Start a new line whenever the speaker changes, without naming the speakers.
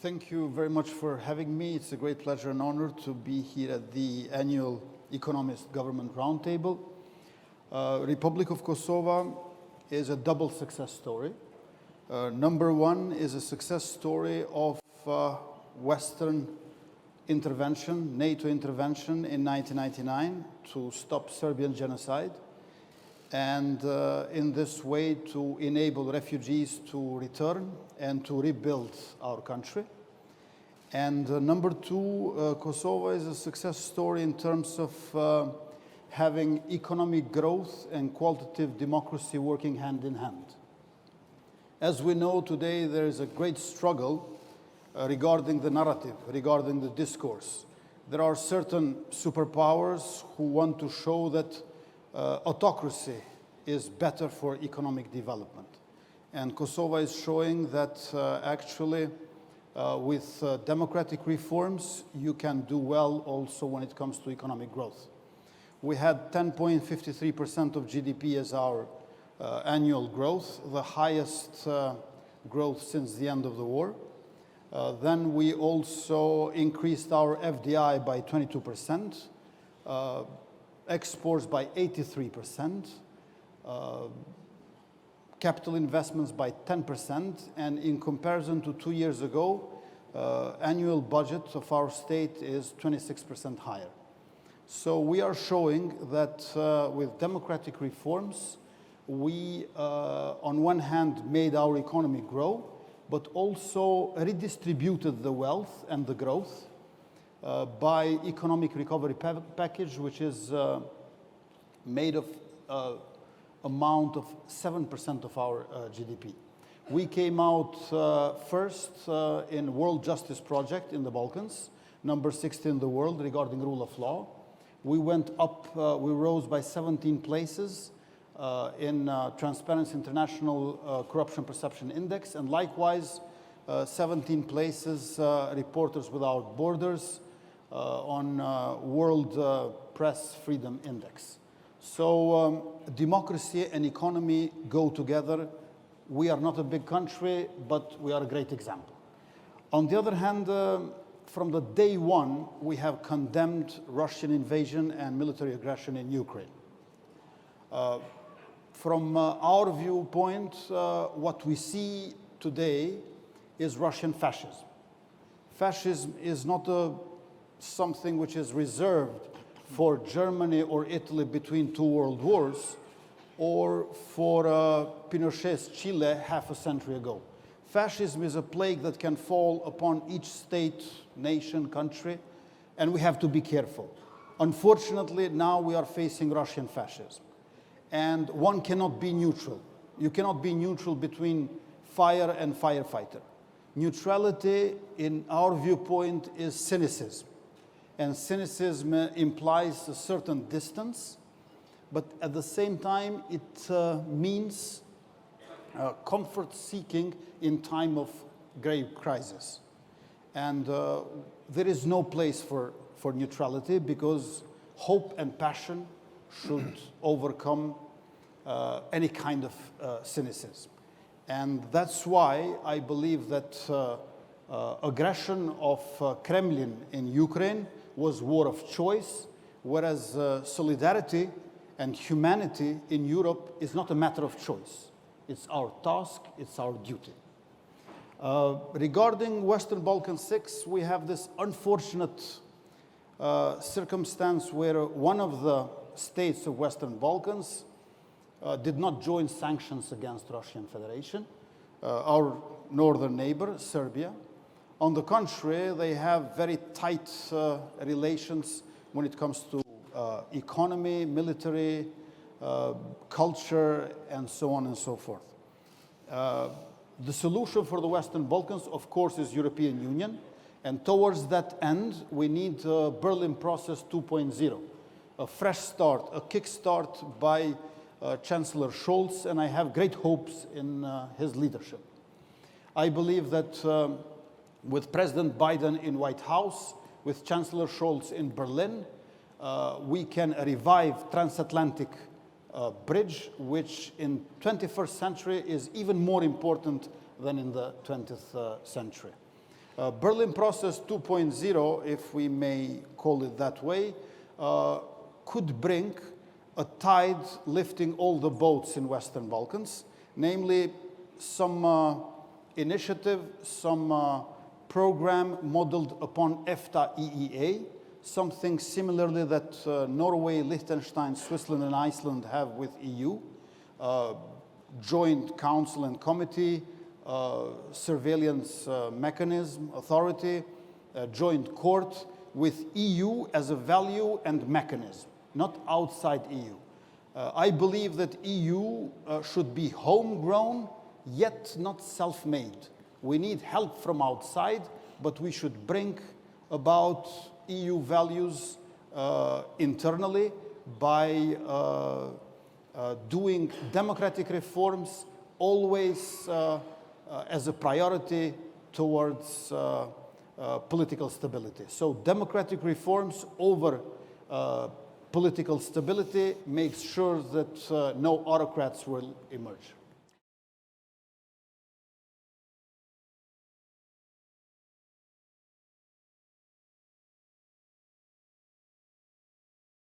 Thank you very much for having me. It's a great pleasure and honor to be here at the annual Economist Government Roundtable. Republic of Kosovo is a double success story. Number one is a success story of Western intervention, NATO intervention in 1999 to stop Serbian genocide, and in this way to enable refugees to return and to rebuild our country. And number two, Kosovo is a success story in terms of having economic growth and qualitative democracy working hand in hand. As we know today, there is a great struggle regarding the narrative, regarding the discourse. There are certain superpowers who want to show that autocracy is better for economic development. And Kosovo is showing that actually with democratic reforms, you can do well also when it comes to economic growth. We had 10.53% of GDP as our annual growth, the highest growth since the end of the war. Then we also increased our FDI by 22%, exports by 83%, capital investments by 10%, and in comparison to 2 years ago, annual budget of our state is 26% higher. So we are showing that with democratic reforms, we, on one hand, made our economy grow, but also redistributed the wealth and the growth by economic recovery package, which is made of amount of 7% of our GDP. We came out first in World Justice Project in the Balkans, number 60 in the world regarding rule of law. We went up, we rose by 17 places in Transparency International Corruption Perception Index, and likewise 17 places Reporters Without Borders on World Press Freedom Index. So democracy and economy go together. We are not a big country, but we are a great example. On the other hand, from the day one, we have condemned Russian invasion and military aggression in Ukraine. From our viewpoint, what we see today is Russian fascism. Fascism is not something which is reserved for Germany or Italy between two world wars, or for Pinochet's Chile half a century ago. Fascism is a plague that can fall upon each state, nation, country, and we have to be careful. Unfortunately, now we are facing Russian fascism. And one cannot be neutral. You cannot be neutral between fire and firefighter. Neutrality, in our viewpoint, is cynicism. And cynicism implies a certain distance, but at the same time, it means comfort seeking in time of grave crisis. And there is no place for neutrality, because hope and passion should overcome any kind of cynicism. And that's why I believe that aggression of Kremlin in Ukraine was war of choice, whereas solidarity and humanity in Europe is not a matter of choice. It's our task, it's our duty. Regarding Western Balkan 6, we have this unfortunate circumstance where one of the states of Western Balkans did not join sanctions against Russian Federation, our northern neighbor, Serbia. On the contrary, they have very tight relations when it comes to economy, military, culture, and so on and so forth. The solution for the Western Balkans, of course, is European Union. And towards that end, we need Berlin Process 2.0, a fresh start, a kickstart by Chancellor Scholz, and I have great hopes in his leadership. I believe that with President Biden in White House, with Chancellor Scholz in Berlin, we can revive transatlantic bridge, which in 21st century is even more important than in the 20th century. Berlin Process 2.0, if we may call it that way, could bring a tide lifting all the boats in Western Balkans, namely some initiative, some program modeled upon EFTA-EEA, something similarly that Norway, Liechtenstein, Switzerland, and Iceland have with EU, joint council and committee, surveillance mechanism, authority, joint court with EU as a value and mechanism, not outside EU. I believe that EU should be homegrown, yet not self-made. We need help from outside, but we should bring about EU values internally by doing democratic reforms always as a priority towards political stability. So democratic reforms over political stability makes sure that no autocrats will emerge.